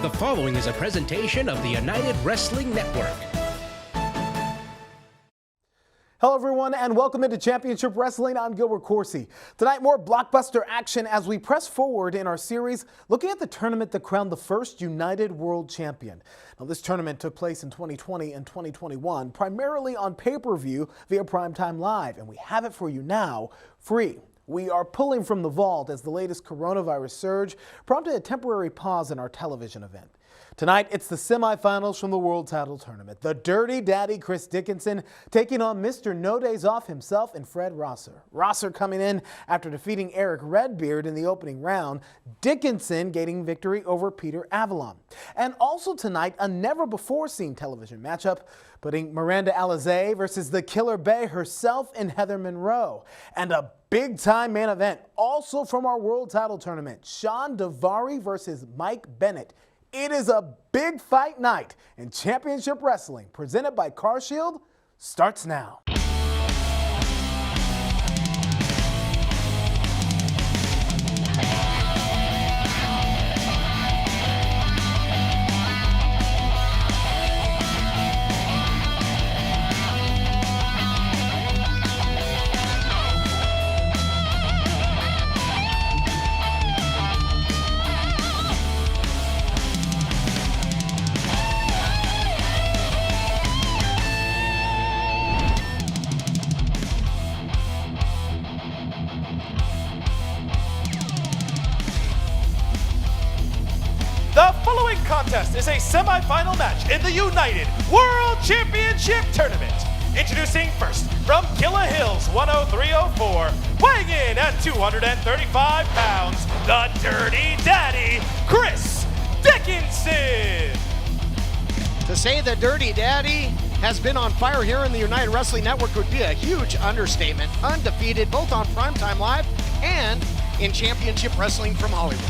The following is a presentation of the United Wrestling Network. Hello everyone and welcome into Championship Wrestling. I'm Gilbert Corsi. Tonight more blockbuster action as we press forward in our series looking at the tournament that crowned the first United World Champion. Now this tournament took place in 2020 and 2021 primarily on pay-per-view via Primetime Live, and we have it for you now free. We are pulling from the vault as the latest coronavirus surge prompted a temporary pause in our television event. Tonight, it's the semifinals from the World Title Tournament. The Dirty Daddy Chris Dickinson taking on Mr. No Days Off himself and Fred Rosser. Rosser coming in after defeating Eric Redbeard in the opening round. Dickinson gaining victory over Peter Avalon. And also tonight, a never-before-seen television matchup putting Miranda Alize versus the Killer Bay herself and Heather Monroe. And a big-time main event also from our World Title Tournament. SHAWN Devari versus Mike Bennett. It is a big fight night, and Championship Wrestling, presented by CarShield, starts now. The following contest is a semi-final match in the United World Championship Tournament. Introducing first, from Killa Hills 10304, weighing in at 235 pounds, the Dirty Daddy, Chris Dickinson. To say the Dirty Daddy has been on fire here in the United Wrestling Network would be a huge understatement. Undefeated both on Primetime Live and in Championship Wrestling from Hollywood.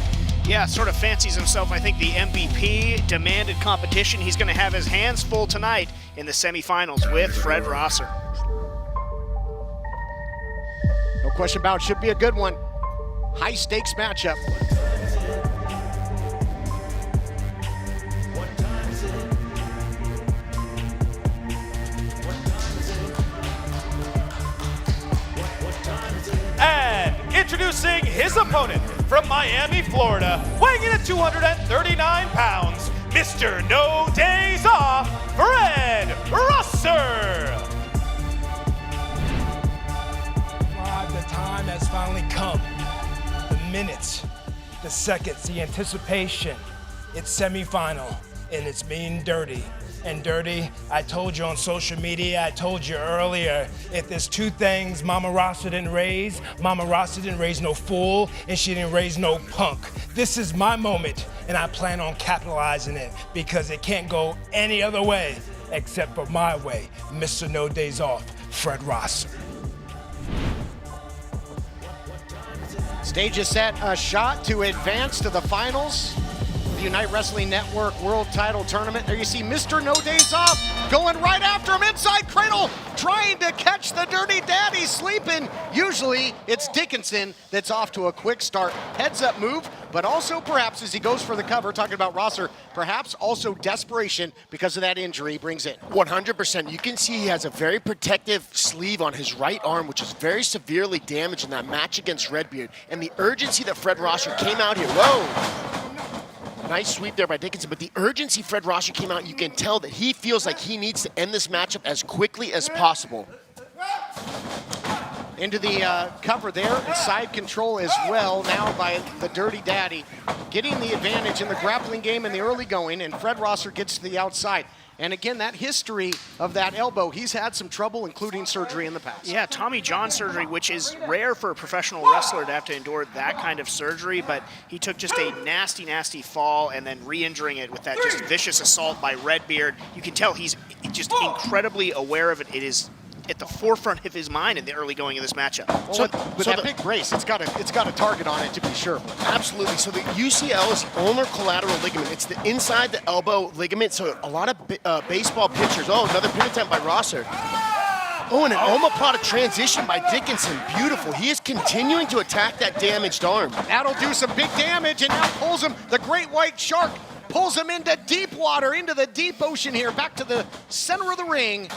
Yeah, sort of fancies himself, I think, the MVP, demanded competition. He's going to have his hands full tonight in the semifinals with Fred Rosser. No question about it, should be a good one. High stakes matchup. And introducing his opponent from Miami, Florida, weighing in at 239 pounds, Mr. No Days Off, Fred Rosser. The time has finally come. The minutes, the seconds, the anticipation. It's semifinal, and it's mean dirty. And Dirty, I told you on social media, I told you earlier, if there's two things Mama Rosser didn't raise no fool, and she didn't raise no punk. This is my moment, and I plan on capitalizing it because it can't go any other way except for my way. Mr. No Days Off, Fred Rosser. Stage is set, a shot to advance to the finals. The United Wrestling Network World Title Tournament. There you see Mr. No Days Off going right after him, inside cradle, trying to catch the Dirty Daddy sleeping. Usually it's Dickinson that's off to a quick start. Heads up move, but also perhaps as he goes for the cover, talking about Rosser, perhaps also desperation because of that injury he brings in. 100%. You can see he has a very protective sleeve on his right arm, which is very severely damaged in that match against Redbeard. And the urgency that Fred Rosser came out here, whoa! Nice sweep there by Dickinson, but the urgency Fred Rosser came out, you can tell that he feels like he needs to end this matchup as quickly as possible. Into the cover there, and side control as well now by the Dirty Daddy. Getting the advantage in the grappling game in the early going, and Fred Rosser gets to the outside. And again, that history of that elbow, he's had some trouble, including surgery in the past. Yeah, Tommy John surgery, which is rare for a professional wrestler to have to endure that kind of surgery, but he took just a nasty, nasty fall and then re-injuring it with that just vicious assault by Redbeard. You can tell he's just incredibly aware of it. It is at the forefront of his mind in the early going of this matchup. Well, with that big brace, it's got a target on it to be sure. Absolutely. So the UCL is the ulnar collateral ligament. It's the inside the elbow ligament. So a lot of baseball pitchers. Oh, another pin attempt by Rosser. Oh, and an omoplata transition by Dickinson. Beautiful. He is continuing to attack that damaged arm. That'll do some big damage, and now pulls him the great white shark. pulls him into deep water, into the deep ocean here, back to the center of the ring.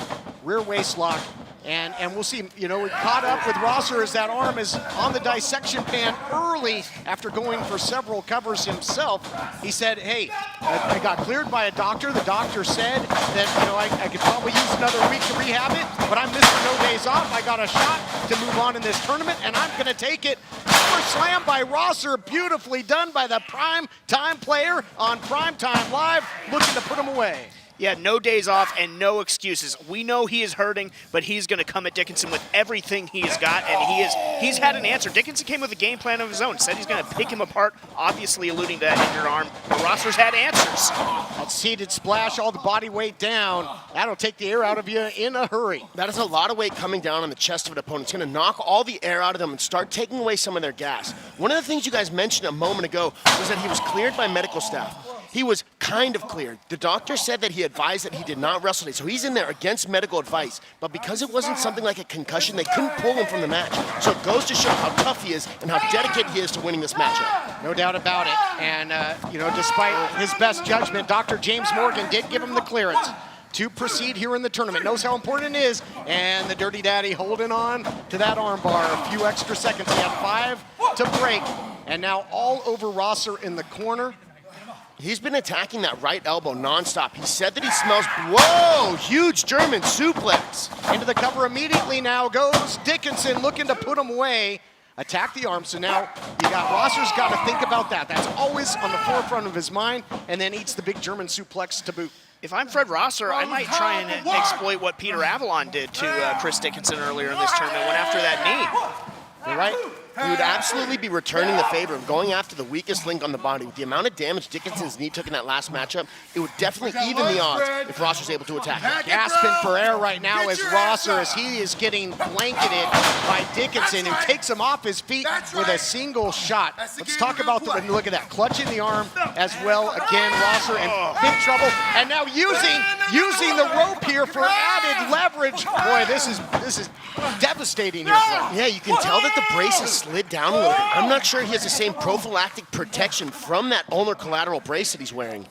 Rear waist lock. And we'll see, you know, we caught up with Rosser as that arm is on the dissection pan early after going for several covers himself. He said, hey, I got cleared by a doctor. The doctor said that, you know, I could probably use another week to rehab it, but I'm Mr. No Days Off. I got a shot to move on in this tournament, and I'm going to take it. Power slam by Rosser, beautifully done by the Primetime player on Primetime Live, looking to put him away. Yeah, no days off and no excuses. We know he is hurting, but he's going to come at Dickinson with everything he's got, and he's had an answer. Dickinson came with a game plan of his own, said he's going to pick him apart, obviously alluding to that injured arm. But Rosser's had answers. That seated splash, all the body weight down. That'll take the air out of you in a hurry. That is a lot of weight coming down on the chest of an opponent. It's going to knock all the air out of them and start taking away some of their gas. One of the things you guys mentioned a moment ago was that he was cleared by medical staff. He was kind of cleared. The doctor said that he advised that he did not wrestle today, so he's in there against medical advice. But because it wasn't something like a concussion, they couldn't pull him from the match. So it goes to show how tough he is and how dedicated he is to winning this matchup. No doubt about it. And, you know, despite his best judgment, Dr. James Morgan did give him the clearance to proceed here in the tournament. Knows how important it is. And the Dirty Daddy holding on to that armbar. A few extra seconds. He had 5 to break. And now all over Rosser in the corner. He's been attacking that right elbow nonstop. He said that he smells, whoa, huge German suplex. Into the cover immediately now goes Dickinson, looking to put him away. Attack the arm, so now you got Rosser's got to think about that. That's always on the forefront of his mind, and then eats the big German suplex to boot. If I'm Fred Rosser, I might try and exploit what Peter Avalon did to Chris Dickinson earlier in this tournament, went after that knee. You're right. He would absolutely be returning the favor of going after the weakest link on the body. With the amount of damage Dickinson's knee took in that last matchup, it would definitely even the odds if Rosser's able to attack him. Gasping for air right now as Rosser, as he is getting blanketed by Dickinson, who takes him off his feet with a single shot. Let's talk about the, look at that, clutching the arm as well. Again, Rosser in big trouble, and now using the rope here for added leverage. Boy, this is devastating here. Yeah, you can tell that the brace is slid down a little bit. I'm not sure he has the same prophylactic protection from that ulnar collateral brace that he's wearing.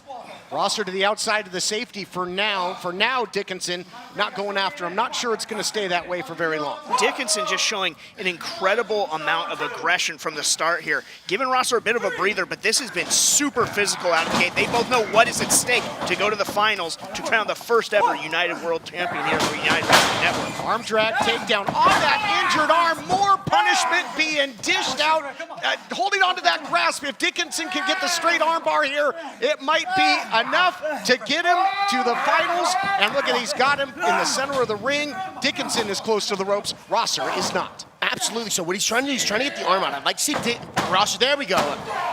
Rosser to the outside of the safety for now. For now, Dickinson not going after him. Not sure it's going to stay that way for very long. Dickinson just showing an incredible amount of aggression from the start here. Giving Rosser a bit of a breather, but this has been super physical out of the gate. They both know what is at stake to go to the finals to crown the first ever United World Champion here for United Wrestling Network. Arm drag takedown on that injured arm. More punishment being dished out. Holding on to that grasp. If Dickinson can get the straight arm bar here, it might be enough to get him to the finals. And look at, he's got him in the center of the ring. Dickinson is close to the ropes. Rosser is not. Absolutely. So what he's trying to do, he's trying to get the arm out. I'd like to see Rosser, there we go.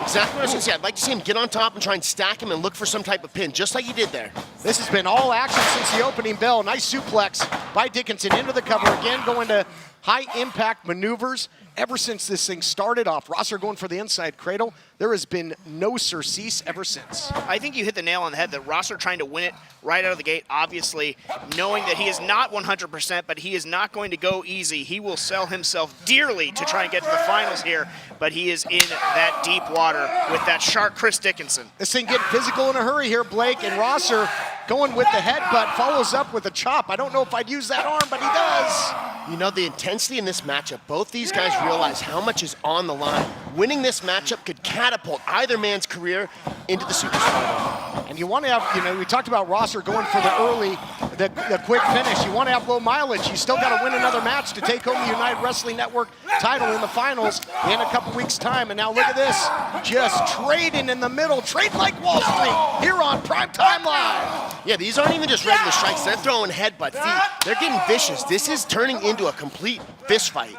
Exactly what I was going to say. I'd like to see him get on top and try and stack him and look for some type of pin, just like he did there. This has been all action since the opening bell. Nice suplex by Dickinson into the cover. Again, going to high impact maneuvers. Ever since this thing started off, Rosser going for the inside cradle. There has been no surcease ever since. I think you hit the nail on the head that Rosser trying to win it right out of the gate, obviously knowing that he is not 100%, but he is not going to go easy. He will sell himself dearly to try and get to the finals here, but he is in that deep water with that shark Chris Dickinson. This thing getting physical in a hurry here, Blake, and Rosser going with the headbutt, follows up with a chop. I don't know if I'd use that arm, but he does. You know, the intensity in this matchup, both these guys realize how much is on the line. Winning this matchup could catapult either man's career into the superstar. And you want to have, you know, we talked about Rosser going for the early, the quick finish. You want to have low mileage. You still got to win another match to take home the United Wrestling Network title in the finals in a couple weeks' time. And now look at this, just trading in the middle, trade like Wall Street here on Primetime Live. Yeah, these aren't even just regular strikes. They're throwing headbutt feet. They're getting vicious. This is turning into a complete fist fight.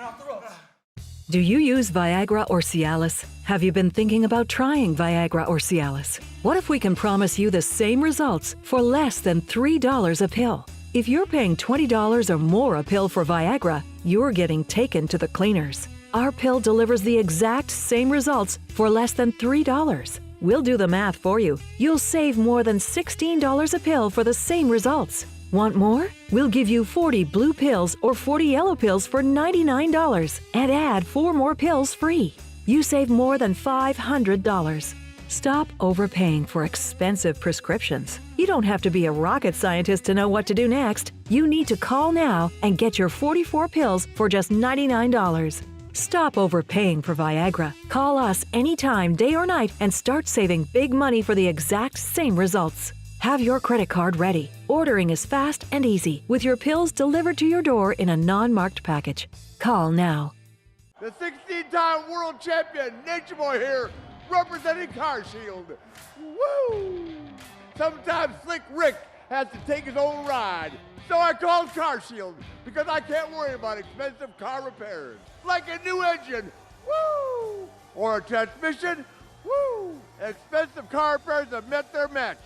Do you use Viagra or Cialis? Have you been thinking about trying Viagra or Cialis? What if we can promise you the same results for less than $3 a pill? If you're paying $20 or more a pill for Viagra, you're getting taken to the cleaners. Our pill delivers the exact same results for less than $3. We'll do the math for you. You'll save more than $16 a pill for the same results. Want more? We'll give you 40 blue pills or 40 yellow pills for $99 and add 4 more pills free. You save more than $500. Stop overpaying for expensive prescriptions. You don't have to be a rocket scientist to know what to do next. You need to call now and get your 44 pills for just $99. Stop overpaying for Viagra. Call us anytime, day or night, and start saving big money for the exact same results. Have your credit card ready. Ordering is fast and easy, with your pills delivered to your door in a non-marked package. Call now. The 16-time world champion, Nature Boy here, representing Car Shield. Woo! Sometimes Slick Rick has to take his own ride. So I called Car Shield because I can't worry about expensive car repairs. Like a new engine, woo! Or a transmission, woo! Expensive car repairs have met their match.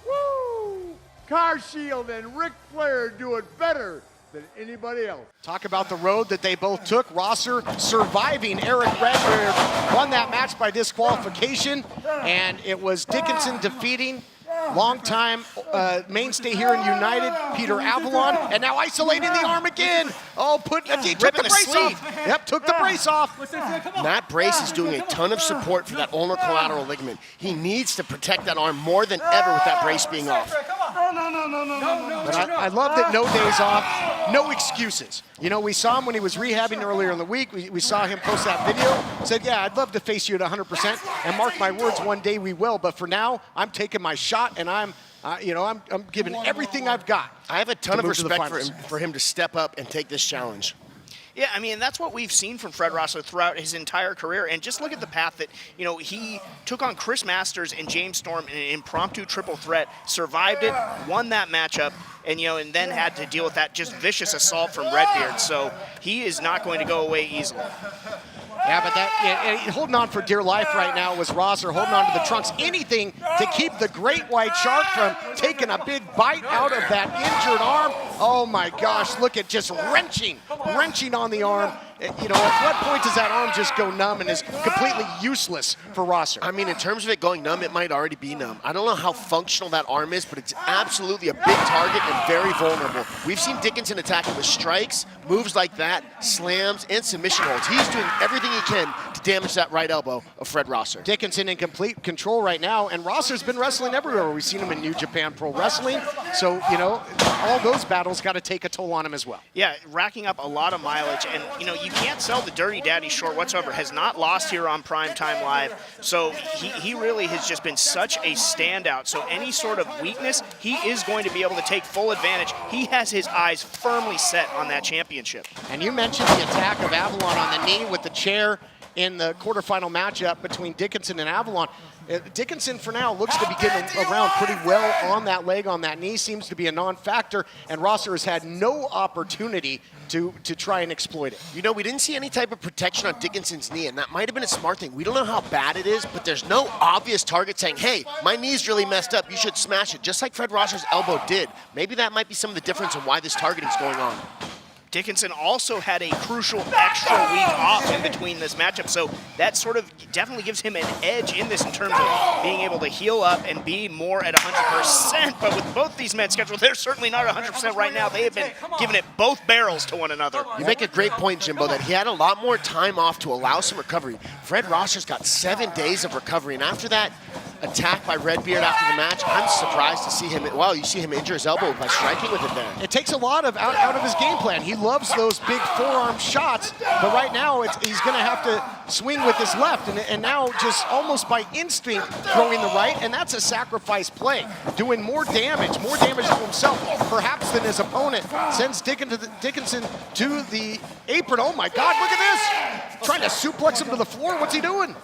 Woo! Car Shield and Ric Flair do it better than anybody else. Talk about the road that they both took. Rosser surviving Eric Redbeard, won that match by disqualification, and it was Dickinson defeating longtime mainstay here in United, Peter Avalon, and now isolating the arm again. Oh, he took the brace off. Yep, took the brace off. Matt Brace is doing a ton of support for that ulnar collateral ligament. He needs to protect that arm more than ever with that brace being off. But I love that no days off, no excuses. You know, we saw him when he was rehabbing earlier in the week. We saw him post that video, said, yeah, I'd love to face you at 100%, and mark my words, one day we will. But for now, I'm taking my shot, and I'm giving everything I've got. I have a ton of respect for him to step up and take this challenge. Yeah, I mean, that's what we've seen from Fred Rosser throughout his entire career. And just look at the path that, you know, he took on Chris Masters and James Storm in an impromptu triple threat, survived it, won that matchup, and, you know, and then had to deal with that just vicious assault from Redbeard. So he is not going to go away easily. Yeah, but holding on for dear life right now was Rosser, holding on to the trunks. Anything to keep the great white shark from taking a big bite out of that injured arm. Oh my gosh, look at just wrenching on the arm. You know, at what point does that arm just go numb and is completely useless for Rosser? I mean, in terms of it going numb, it might already be numb. I don't know how functional that arm is, but it's absolutely a big target and very vulnerable. We've seen Dickinson attack it with strikes, moves like that, slams, and submission holds. He's doing everything he can to damage that right elbow of Fred Rosser. Dickinson in complete control right now, and Rosser's been wrestling everywhere. We've seen him in New Japan Pro Wrestling, so, you know, all those battles got to take a toll on him as well. Yeah, racking up a lot of mileage, and, you know, you can't sell the Dirty Daddy short whatsoever. Has not lost here on Primetime Live, so he really has just been such a standout. So any sort of weakness, he is going to be able to take full advantage. He has his eyes firmly set on that championship. And you mentioned the attack of Avalon on the knee with the chair in the quarterfinal matchup between Dickinson and Avalon. Dickinson, for now, looks to be getting around pretty well on that leg, on that knee. Seems to be a non-factor, and Rosser has had no opportunity to try and exploit it. You know, we didn't see any type of protection on Dickinson's knee, and that might have been a smart thing. We don't know how bad it is, but there's no obvious target saying, hey, my knee's really messed up, you should smash it, just like Fred Rosser's elbow did. Maybe that might be some of the difference in why this targeting's going on. Dickinson also had a crucial extra week off in between this matchup, so that sort of definitely gives him an edge in this in terms of being able to heal up and be more at 100%. But with both these men scheduled, they're certainly not 100% right now. They have been giving it both barrels to one another. You make a great point, Jimbo, that he had a lot more time off to allow some recovery. Fred Rosser's got 7 days of recovery, and after that attack by Redbeard after the match, I'm surprised to see him, well, you see him injure his elbow by striking with it there. It takes a lot of out of his game plan. He loves those big forearm shots, but right now he's going to have to swing with his left, and now just almost by instinct throwing the right, and that's a sacrifice play, doing more damage to himself perhaps than his opponent. Sends Dickinson to the apron. Oh my God, look at this! Trying to suplex him to the floor. What's he doing?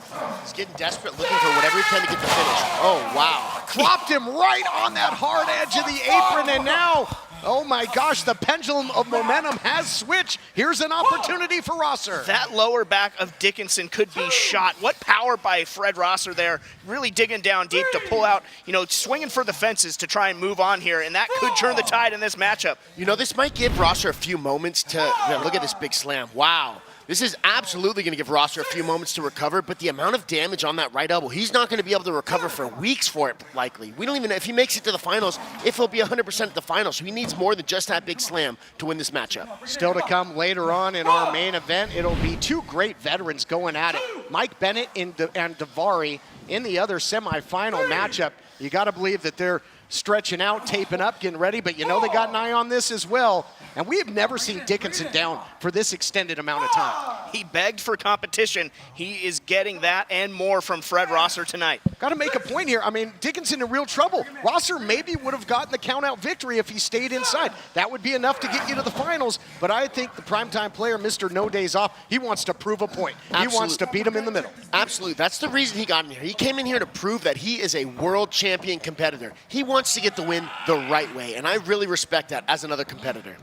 He's getting desperate, looking for whatever he can to get the finish. Oh, wow. Dropped him right on that hard edge of the apron, and now, oh my gosh, the pendulum of momentum has switched. Here's an opportunity for Rosser. That lower back of Dickinson could be shot. What power by Fred Rosser there, really digging down deep to pull out, you know, swinging for the fences to try and move on here, and that could turn the tide in this matchup. You know, this might give Rosser a few moments to, look at this big slam. Wow. This is absolutely going to give Rosser a few moments to recover, but the amount of damage on that right elbow, he's not going to be able to recover for weeks for it, likely. We don't even know if he makes it to the finals, if he'll be 100% at the finals. So he needs more than just that big slam to win this matchup. Still to come later on in our main event, it'll be two great veterans going at it. Mike Bennett and Devari in the other semifinal matchup. You got to believe that they're stretching out, taping up, getting ready, but you know they got an eye on this as well. And we have never seen Dickinson down for this extended amount of time. He begged for competition. He is getting that and more from Fred Rosser tonight. Got to make a point here. I mean, Dickinson in real trouble. Rosser maybe would have gotten the count-out victory if he stayed inside. That would be enough to get you to the finals, but I think the primetime player, Mr. No Days Off, he wants to prove a point. Absolutely. He wants to beat him in the middle. Absolutely. That's the reason he got in here. He came in here to prove that he is a world champion competitor. He wants to get the win the right way, and I really respect that as another competitor.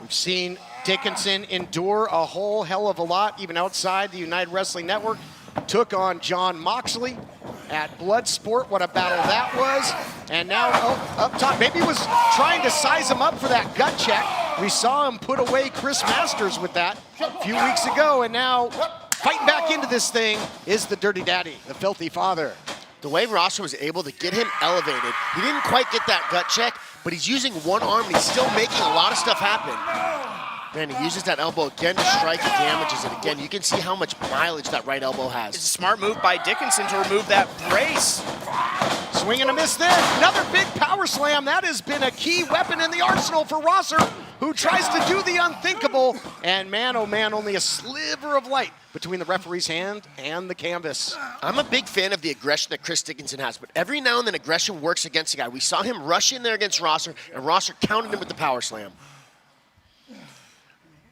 We've seen Dickinson endure a whole hell of a lot, even outside the United Wrestling Network. Took on John Moxley at Bloodsport. What a battle that was. And now up top, maybe he was trying to size him up for that gut check. We saw him put away Chris Masters with that a few weeks ago, and now fighting back into this thing is the Dirty Daddy, the Filthy Father. The way Rosser was able to get him elevated, he didn't quite get that gut check, but he's using one arm and he's still making a lot of stuff happen. Man, he uses that elbow again to strike and damages it again. You can see how much mileage that right elbow has. It's a smart move by Dickinson to remove that brace. Swing and a miss there. Another big power slam. That has been a key weapon in the arsenal for Rosser, who tries to do the unthinkable. And man, oh man, only a sliver of light between the referee's hand and the canvas. I'm a big fan of the aggression that Chris Dickinson has, but every now and then aggression works against a guy. We saw him rush in there against Rosser, and Rosser countered him with the power slam.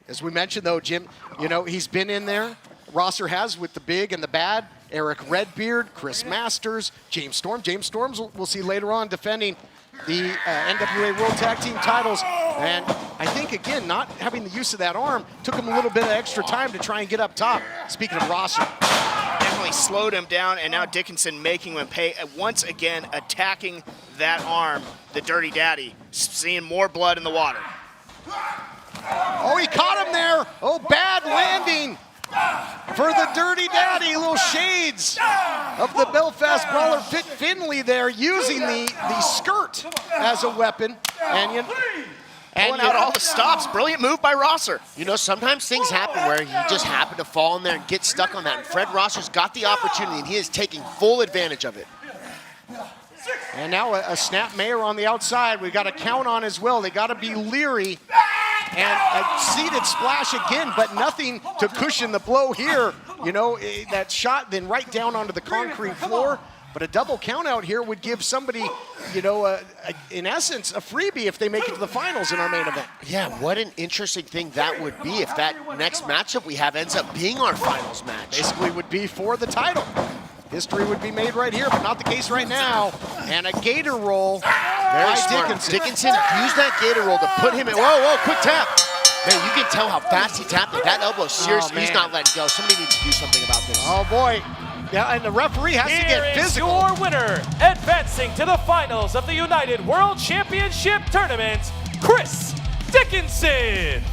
As we mentioned, though, Jim, you know, he's been in there. Rosser has with the big and the bad. Eric Redbeard, Chris Masters, James Storm. James Storms we'll see later on defending the NWA World Tag Team titles. And I think, again, not having the use of that arm took him a little bit of extra time to try and get up top. Speaking of Rosser. Definitely slowed him down, and now Dickinson making him pay. Once again, attacking that arm, the Dirty Daddy. Seeing more blood in the water. Oh, he caught him there. Oh, bad landing for the Dirty Daddy. Little shades of the Belfast Brawler Fit Finley there, using the skirt as a weapon. And pulling out all the stops. Brilliant move by Rosser. You know, sometimes things happen where you just happen to fall in there and get stuck on that. And Fred Rosser's got the opportunity, and he is taking full advantage of it. And now a snap mayor on the outside. We've got to count on as well. They got to be leery. And a seated splash again, but nothing to cushion the blow here. You know, that shot then right down onto the concrete floor. But a double count out here would give somebody, you know, in essence, a freebie if they make it to the finals in our main event. Yeah, what an interesting thing that would be if that next matchup we have ends up being our finals match. Basically would be for the title. History would be made right here, but not the case right now. And a gator roll by Dickinson. Dickinson used that gator roll to put him in. Whoa, whoa, quick tap. Man, you can tell how fast he tapped it. That elbow, seriously, he's not letting go. Somebody needs to do something about this. Oh, boy. Yeah, and the referee has to get physical. Here is your winner, advancing to the finals of the United World Championship Tournament, Chris Dickinson.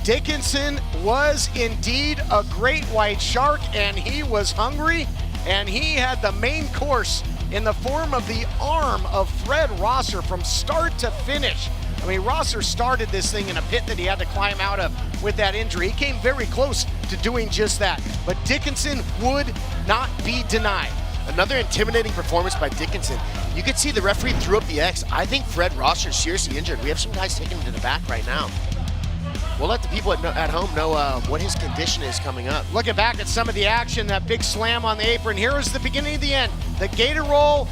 Dickinson was indeed a great white shark, and he was hungry, and he had the main course in the form of the arm of Fred Rosser from start to finish. I mean, Rosser started this thing in a pit that he had to climb out of with that injury. He came very close to doing just that, but Dickinson would not be denied. Another intimidating performance by Dickinson. You could see the referee threw up the X. I think Fred Rosser is seriously injured. We have some guys taking him to the back right now. We'll let the people at home know what his condition is coming up. Looking back at some of the action, that big slam on the apron. Here is the beginning of the end. The gator roll,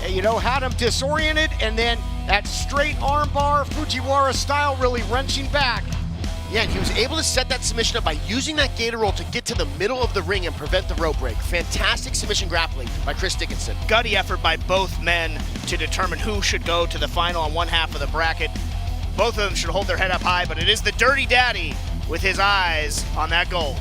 you know, had him disoriented, and then that straight arm bar, Fujiwara style, really wrenching back. Yeah, and he was able to set that submission up by using that gator roll to get to the middle of the ring and prevent the rope break. Fantastic submission grappling by Chris Dickinson. Gutty effort by both men to determine who should go to the final on one half of the bracket. Both of them should hold their head up high, but it is the Dirty Daddy with his eyes on that gold.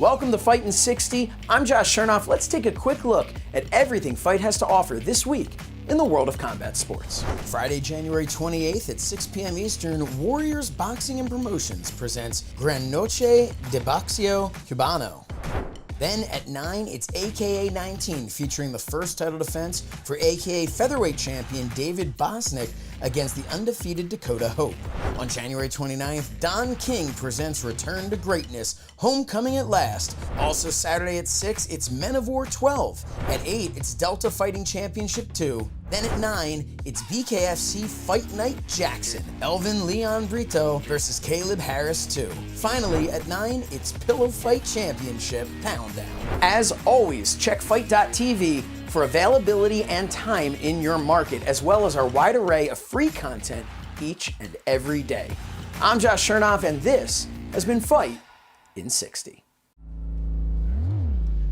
Welcome to Fight in 60. I'm Josh Chernoff. Let's take a quick look at everything Fight has to offer this week in the world of combat sports. Friday, January 28th at 6 p.m. Eastern, Warriors Boxing and Promotions presents Gran Noche de Boxeo Cubano. Then at 9, it's AKA 19, featuring the first title defense for AKA featherweight champion David Bosnick against the undefeated Dakota Hope. On January 29th, Don King presents Return to Greatness, Homecoming at Last. Also Saturday at 6, it's Men of War 12. At 8, it's Delta Fighting Championship 2. Then at 9, it's BKFC Fight Night Jackson, Elvin Leon Brito versus Caleb Harris 2. Finally, at 9, it's Pillow Fight Championship Pound Down. As always, check FITE.tv for availability and time in your market, as well as our wide array of free content each and every day. I'm Josh Chernoff, and this has been Fight in 60.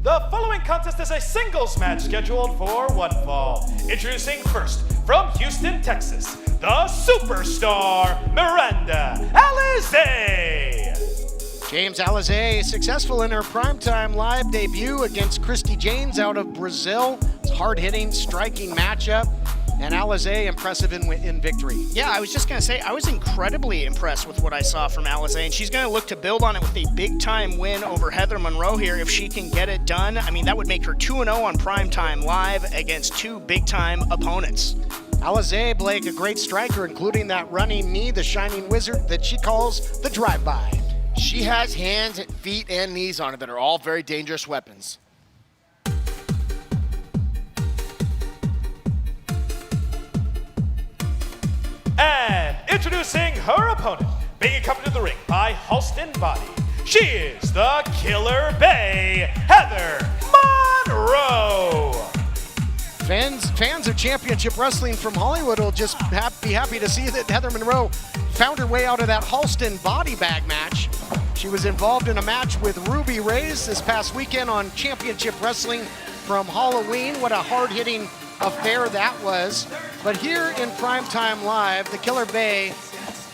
The following contest is a singles match scheduled for one fall. Introducing first, from Houston, Texas, the superstar, Miranda Alize. James Alize successful in her Primetime Live debut against Christy Janes out of Brazil. It's a hard-hitting, striking matchup. And Alize impressive in victory. Yeah, I was just going to say, I was incredibly impressed with what I saw from Alize, and she's going to look to build on it with a big-time win over Heather Monroe here. If she can get it done, I mean, that would make her 2-0 on Primetime Live against two big-time opponents. Alize, Blake, a great striker, including that running knee, the shining wizard that she calls the drive-by. She has hands, feet, and knees on her that are all very dangerous weapons. And introducing her opponent, being accompanied to the ring by Halston Body, she is the Killer Bay, Heather Monroe. Fans of championship wrestling from Hollywood will just be happy to see that Heather Monroe found her way out of that Halston body bag match. She was involved in a match with Ruby Reyes this past weekend on Championship Wrestling from Halloween. What a hard-hitting affair that was. But here in Primetime Live, the Killer Bay,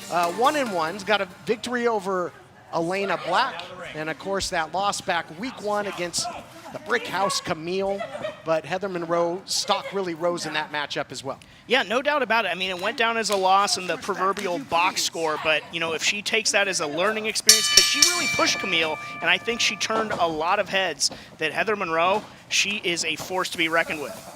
1-1's got a victory over Elena Black, and of course that loss back week 1 against the Brick House Camille. But Heather Monroe's stock really rose in that matchup as well. Yeah, no doubt about it. I mean, it went down as a loss in the proverbial box score, but, you know, if she takes that as a learning experience, because she really pushed Camille, and I think she turned a lot of heads, that Heather Monroe, she is a force to be reckoned with.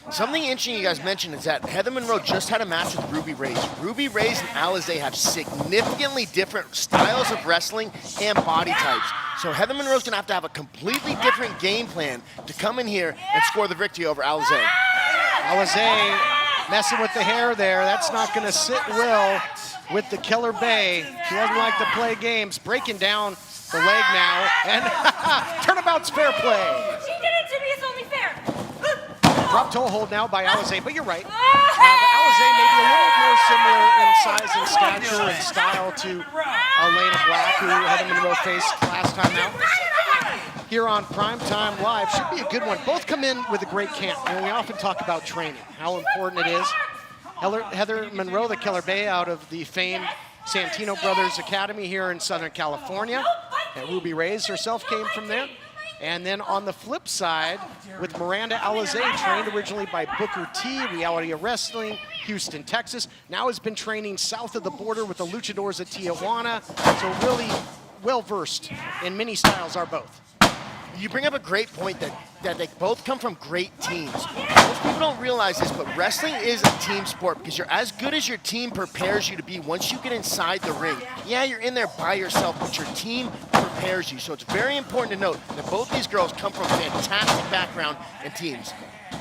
Something interesting you guys mentioned is that Heather Monroe just had a match with Ruby Reyes. Ruby Reyes and Alize have significantly different styles of wrestling and body types. So Heather Monroe's gonna have to have a completely different game plan to come in here and score the victory over Alize. Alize messing with the hair there. That's not gonna sit well with the Killer Bay. She doesn't like to play games. Breaking down the leg now, and turnabout's fair play. She did it to me, it's only fair. Drop toe hold now by Alize, but you're right. Alize may be a little more similar in size and stature and style to Elena Black, who Heather Monroe faced last time out. Here on Primetime Live, should be a good one. Both come in with a great camp, and we often talk about training, how important it is. Heather Monroe, the Killer Bay, out of the famed Santino Brothers Academy here in Southern California. And Ruby Reyes herself came from there. And then on the flip side, with Miranda Alize, trained originally by Booker T, Reality of Wrestling, Houston, Texas. Now has been training south of the border with the Luchadors at Tijuana. So really well-versed in many styles are both. You bring up a great point that they both come from great teams. Most people don't realize this, but wrestling is a team sport because you're as good as your team prepares you to be once you get inside the ring. Yeah, you're in there by yourself, but your team prepares you. So it's very important to note that both these girls come from fantastic background and teams.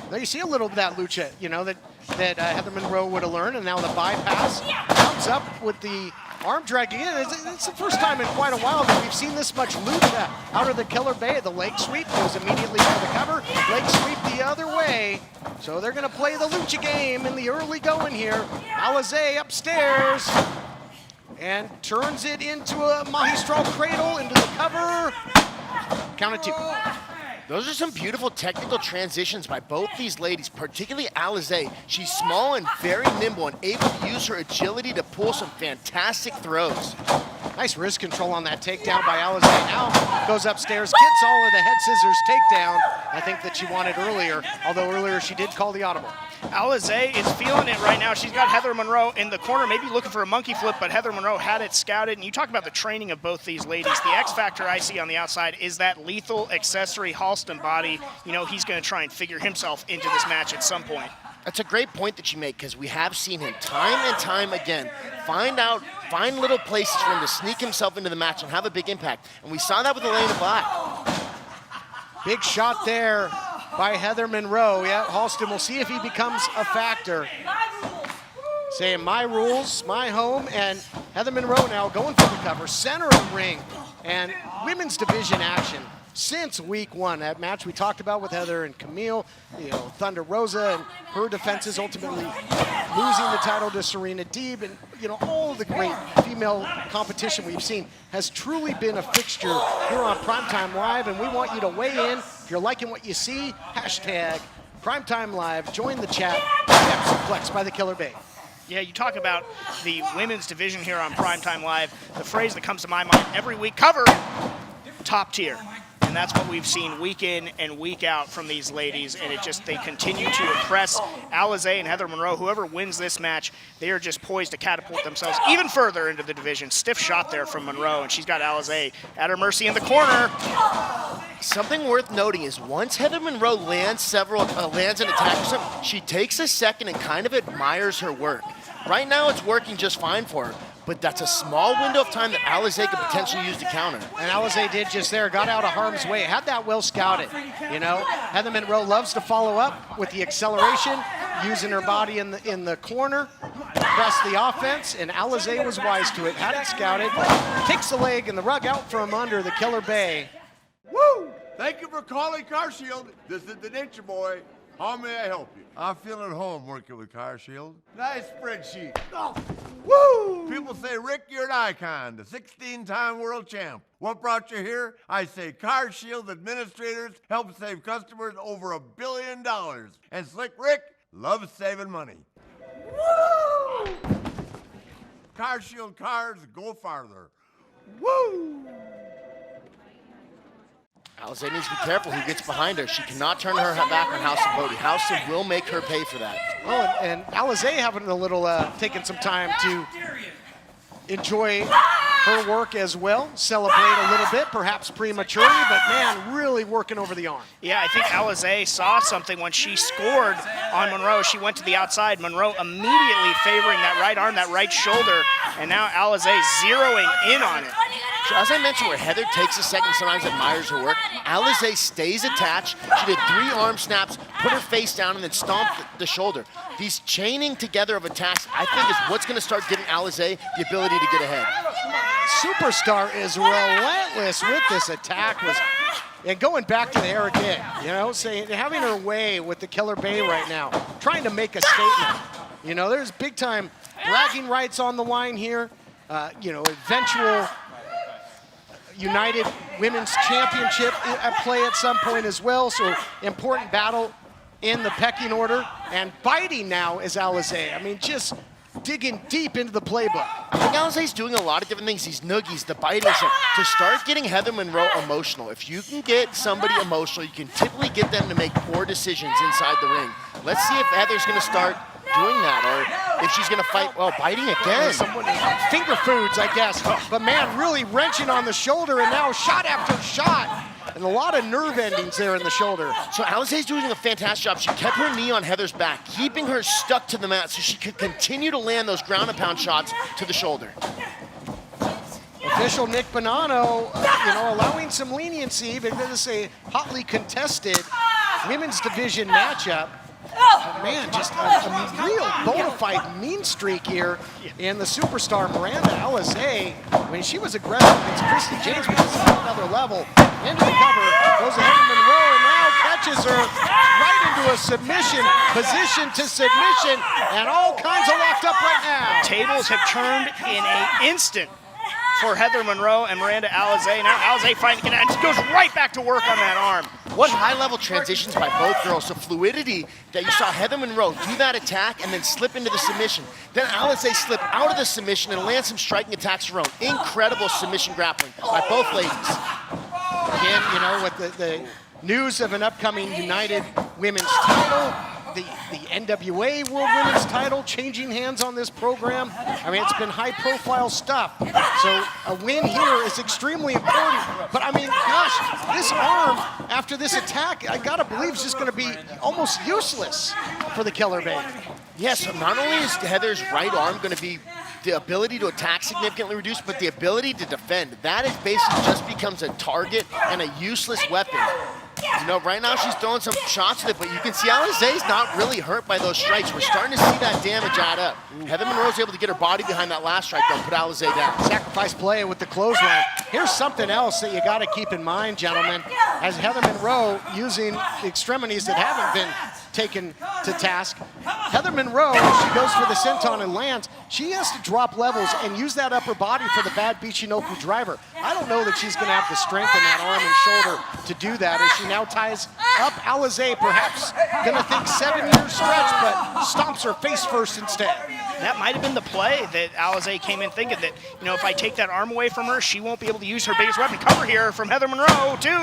Now you see a little of that lucha, you know, that Heather Monroe would have learned, and now the bypass comes up with the arm drag again. It's the first time in quite a while that we've seen this much lucha out of the Killer Bay. The leg sweep goes immediately for the cover. Leg sweep the other way. So they're going to play the lucha game in the early going here. Alize upstairs and turns it into a magistral cradle into the cover. Count of 2. Those are some beautiful technical transitions by both these ladies, particularly Alize. She's small and very nimble and able to use her agility to pull some fantastic throws. Nice wrist control on that takedown by Alize. Now goes upstairs, gets all of the head scissors takedown. I think that she wanted earlier, although earlier she did call the audible. Alize is feeling it right now. She's got Heather Monroe in the corner, maybe looking for a monkey flip, but Heather Monroe had it scouted. And you talk about the training of both these ladies. The X factor I see on the outside is that lethal accessory Halston body. You know, he's going to try and figure himself into this match at some point. That's a great point that you make, because we have seen him time and time again find little places for him to sneak himself into the match and have a big impact. And we saw that with Elena Black. Big shot there by Heather Monroe. Yeah, Halston, we'll see if he becomes a factor. Saying my rules, my home, and Heather Monroe now going for the cover, center of the ring, and women's division action since week one. That match we talked about with Heather and Camille, you know, Thunder Rosa and her defenses ultimately losing the title to Serena Deeb, and you know, all the great female competition we've seen has truly been a fixture here on Primetime Live, and we want you to weigh in. If you're liking what you see, hashtag Primetime Live, join the chat. Suplex by the Killer Bay. Yeah, you talk about the women's division here on Primetime Live. The phrase that comes to my mind every week, cover, top tier. And that's what we've seen week in and week out from these ladies, and they continue to impress. Alize and Heather Monroe, whoever wins this match, they are just poised to catapult themselves even further into the division. Stiff shot there from Monroe, and she's got Alize at her mercy in the corner. Something worth noting is once Heather Monroe lands an attack or something, she takes a second and kind of admires her work. Right now it's working just fine for her, but that's a small window of time that Alize could potentially use to counter. And Alize did just there, got out of harm's way, had that well scouted. You know, Heather Monroe loves to follow up with the acceleration, using her body in the corner, press the offense, and Alize was wise to it, had it scouted, kicks the leg and the rug out from under the Killer Bay. Woo! Thank you for calling Car Shield. This is the Ninja Boy. How may I help you? I feel at home working with Car Shield. Nice spreadsheet. Oh. Woo! People say, Rick, you're an icon, the 16-time world champ. What brought you here? I say Car Shield administrators help save customers over $1 billion. And Slick Rick loves saving money. Woo! Car Shield cars go farther. Woo! Alize needs to be careful who gets behind her. She cannot turn her back on Halston Bodie. Halston will make her pay for that. Oh, and Alize having a little, taking some time to enjoy her work as well, celebrate a little bit, perhaps prematurely, but man, really working over the arm. Yeah, I think Alize saw something when she scored on Monroe. She went to the outside. Monroe immediately favoring that right arm, that right shoulder, and now Alize zeroing in on it. So as I mentioned, where Heather takes a second, sometimes admires her work, Alize stays attached. She did 3 arm snaps, put her face down, and then stomped the shoulder. These chaining together of attacks, I think, is what's going to start giving Alize the ability to get ahead. Superstar is relentless with this attack. And going back to the AIRDATE, you know, saying having her way with the Killer Bay right now, trying to make a statement. You know, there's big time bragging rights on the line here. You know, eventual United Women's Championship at play at some point as well. So important battle in the pecking order. And biting now is Alize. I mean, just digging deep into the playbook. I think Alize's doing a lot of different things. These noogies, the biting, to start getting Heather Monroe emotional. If you can get somebody emotional, you can typically get them to make poor decisions inside the ring. Let's see if Heather's going to start doing that, or if she's going to fight, well, biting again. Finger foods, I guess. But man, really wrenching on the shoulder, and now shot after shot. And a lot of nerve endings there in the shoulder. So Alize's doing a fantastic job. She kept her knee on Heather's back, keeping her stuck to the mat so she could continue to land those ground and pound shots to the shoulder. Official Nick Bonanno, you know, allowing some leniency, but this is a hotly contested women's division matchup. But man, just a real bona fide mean streak here in the superstar Miranda Alize. I mean, she was aggressive against Christy James, but it's at another level. Into the cover, goes ahead of Monroe, and now catches her right into a submission, position to submission, and all kinds of locked up right now. Tables have turned in an instant for Heather Monroe and Miranda Alize. Now Alize fighting again, and she goes right back to work on that arm. What high-level transitions by both girls. The fluidity that you saw Heather Monroe do that attack and then slip into the submission. Then Alize slip out of the submission and land some striking attacks of her own. Incredible submission grappling by both ladies. Again, you know, with the news of an upcoming United Women's title, the NWA World Women's title changing hands on this program. I mean, it's been high-profile stuff. So a win here is extremely important. But I mean, gosh, this arm after this attack, I gotta believe, is just going to be almost useless for the Killer Bay. Yes, not only is Heather's right arm going to be the ability to attack significantly reduced, but the ability to defend. That is basically just becomes a target and a useless weapon. You know, right now she's throwing some shots with it, but you can see Alize's not really hurt by those strikes. We're starting to see that damage add up. Heather Monroe's able to get her body behind that last strike, though, put Alize down. Sacrifice play with the clothesline. Here's something else that you got to keep in mind, gentlemen, as Heather Monroe using the extremities that haven't been taken to task. Heather Monroe, she goes for the senton and lands. She has to drop levels and use that upper body for the bad Bichinoku driver. I don't know that she's going to have the strength in that arm and shoulder to do that as she now ties up Alize, perhaps going to think 7-year stretch, but stomps her face first instead. That might have been the play that Alize came in thinking that, you know, if I take that arm away from her, she won't be able to use her biggest weapon. Cover here from Heather Monroe, too.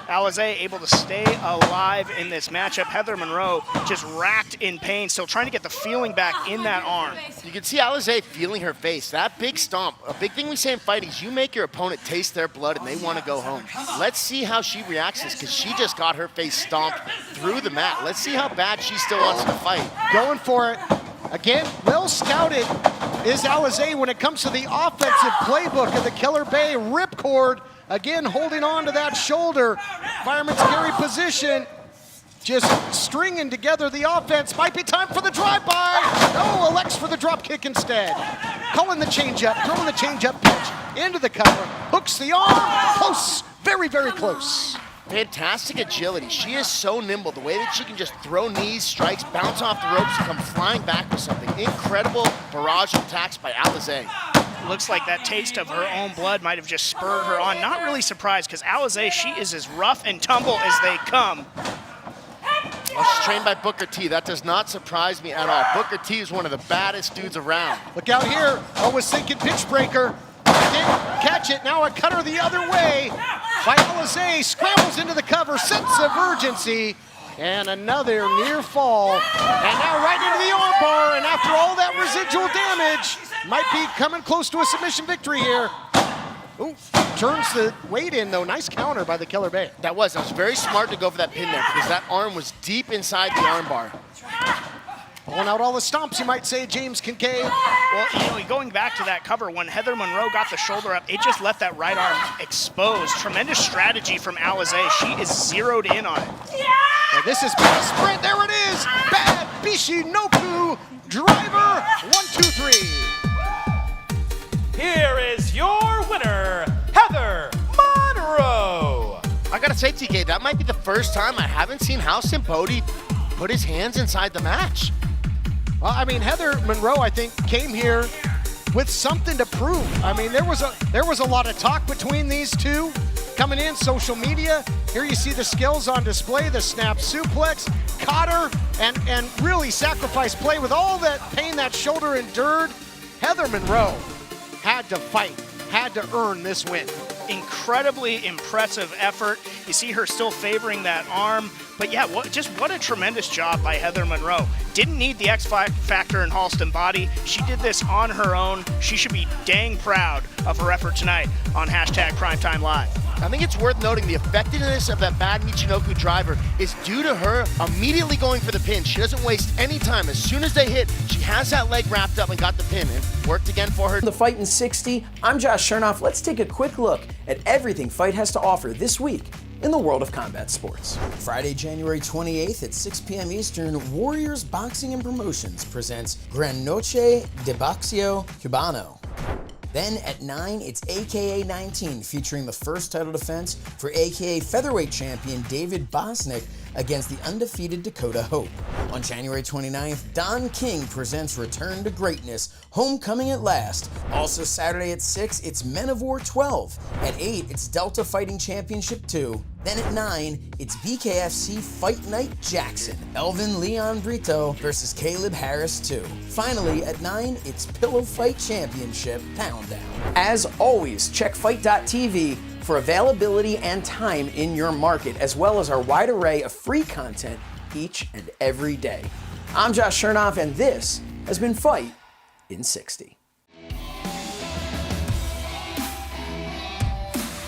Alize able to stay alive in this matchup. Heather Monroe just racked in pain, still trying to get the feeling back in that arm. You can see Alize feeling her face. That big stomp, a big thing we say in fighting is you make your opponent taste their blood and they want to go home. Let's see how she reacts to this, because she just got her face stomped through the mat. Let's see how bad she still wants to fight. Going for it. Again, well scouted is Alize when it comes to the offensive playbook of the Killer Bay. Ripcord, again, holding on to that shoulder. Fireman's carry position. Just stringing together the offense. Might be time for the drive-by. No, elects for the drop kick instead. Calling the changeup, throwing the changeup pitch into the cover. Hooks the arm. Close. Very, very close. Fantastic agility. She is so nimble. The way that she can just throw knees, strikes, bounce off the ropes, and come flying back with something. Incredible barrage of attacks by Alize. Looks like that taste of her own blood might have just spurred her on. Not really surprised, because Alize, she is as rough and tumble as they come. Well, she's trained by Booker T. That does not surprise me at all. Booker T is one of the baddest dudes around. Look out here. Oh, was thinking pitch breaker. Didn't catch it. Now a cutter the other way by Alize. Scrambles into the cover. Sense of urgency. And another near fall. And now right into the armbar. And after all that residual damage, might be coming close to a submission victory here. Ooh, turns the weight in, though. Nice counter by the Killer Bay. That was very smart to go for that pin there, because that arm was deep inside the armbar. Pulling out all the stomps, you might say, James Kincaid. Well, you know, going back to that cover, when Heather Monroe got the shoulder up, it just left that right arm exposed. Tremendous strategy from Alize. She is zeroed in on it. And this is bad sprint. There it is. Bad Bichinoku driver. 1, 2, 3. Here is your winner, Heather Monroe. I gotta say, TK, that might be the first time I haven't seen Houston Bodie put his hands inside the match. Well, I mean, Heather Monroe, I think, came here with something to prove. I mean, there was a lot of talk between these two coming in, social media. Here you see the skills on display, the snap suplex, caught her, and really sacrifice play with all that pain that shoulder endured. Heather Monroe had to fight, had to earn this win. Incredibly impressive effort. You see her still favoring that arm. But yeah, what a tremendous job by Heather Monroe. Didn't need the X factor in Halston Body. She did this on her own. She should be dang proud of her effort tonight on #Primetime Live. I think it's worth noting the effectiveness of that bad Michinoku driver is due to her immediately going for the pin. She doesn't waste any time. As soon as they hit, she has that leg wrapped up and got the pin, and worked again for her. The Fight in 60, I'm Josh Chernoff. Let's take a quick look at everything Fight has to offer this week in the world of combat sports. Friday, January 28th at 6 p.m. Eastern, Warriors Boxing and Promotions presents Gran Noche de Boxeo Cubano. Then at 9, it's AKA 19, featuring the first title defense for AKA featherweight champion David Bosnick against the undefeated Dakota Hope. On January 29th, Don King presents Return to Greatness, Homecoming at Last. Also Saturday at 6, it's Men of War 12. At 8, it's Delta Fighting Championship 2. Then at 9, it's BKFC Fight Night Jackson, Elvin Leon Brito versus Caleb Harris 2. Finally, at 9, it's Pillow Fight Championship Pound Down. As always, check FITE.tv for availability and time in your market, as well as our wide array of free content each and every day. I'm Josh Chernoff, and this has been Fight in 60.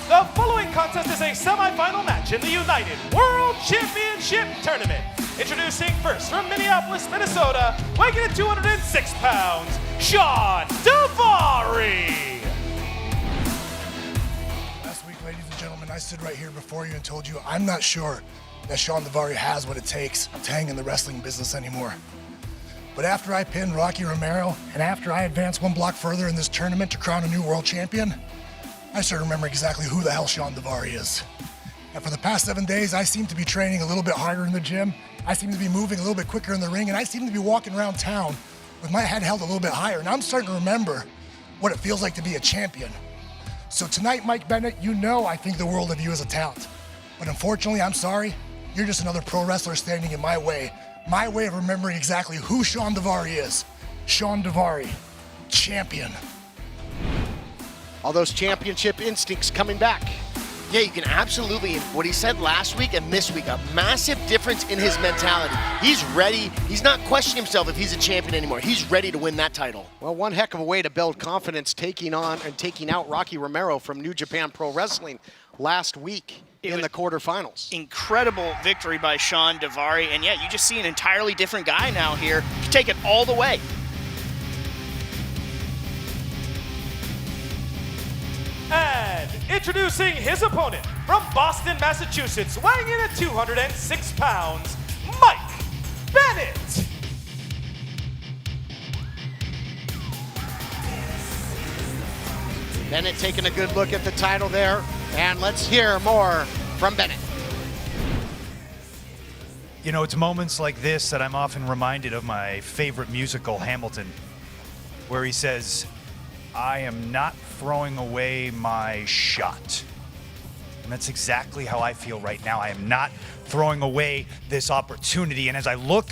The following contest is a semifinal match in the United World Championship Tournament. Introducing first from Minneapolis, Minnesota, weighing in at 206 pounds, SHAWN Devari. Last week, ladies and gentlemen, I stood right here before you and told you I'm not sure that SHAWN Devari has what it takes to hang in the wrestling business anymore. But after I pinned Rocky Romero, and after I advanced one block further in this tournament to crown a new world champion, I started remembering exactly who the hell SHAWN Devari is. And for the past 7 days, I seem to be training a little bit harder in the gym. I seem to be moving a little bit quicker in the ring, and I seem to be walking around town with my head held a little bit higher. And I'm starting to remember what it feels like to be a champion. So tonight, Mike Bennett, you know I think the world of you as a talent. But unfortunately, I'm sorry, you're just another pro wrestler standing in my way of remembering exactly who SHAWN Devari is. SHAWN Devari, champion. All those championship instincts coming back. Yeah, you can absolutely, what he said last week and this week, a massive difference in his mentality. He's ready. He's not questioning himself if he's a champion anymore. He's ready to win that title. Well, one heck of a way to build confidence, taking out Rocky Romero from New Japan Pro Wrestling last week in the quarterfinals. Incredible victory by SHAWN Devari, and yeah, you just see an entirely different guy now here. You take it all the way. And introducing his opponent from Boston, Massachusetts, weighing in at 206 pounds, Mike Bennett. Bennett taking a good look at the title there, and let's hear more from Bennett. You know, it's moments like this that I'm often reminded of my favorite musical, Hamilton, where he says, I am not throwing away my shot. And that's exactly how I feel right now. I am not throwing away this opportunity. And as I look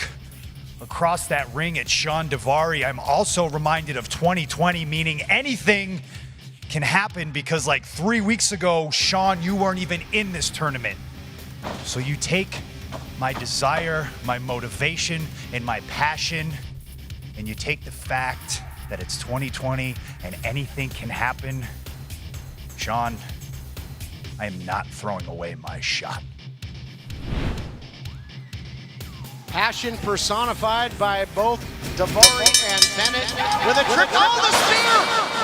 across that ring at SHAWN Devari, I'm also reminded of 2020, meaning anything can happen, because like 3 weeks ago, SHAWN, you weren't even in this tournament. So you take my desire, my motivation, and my passion, and you take the fact that it's 2020 and anything can happen. SHAWN, I am not throwing away my shot. Passion personified by both Devari and Bennett with a trick. Oh, the spear!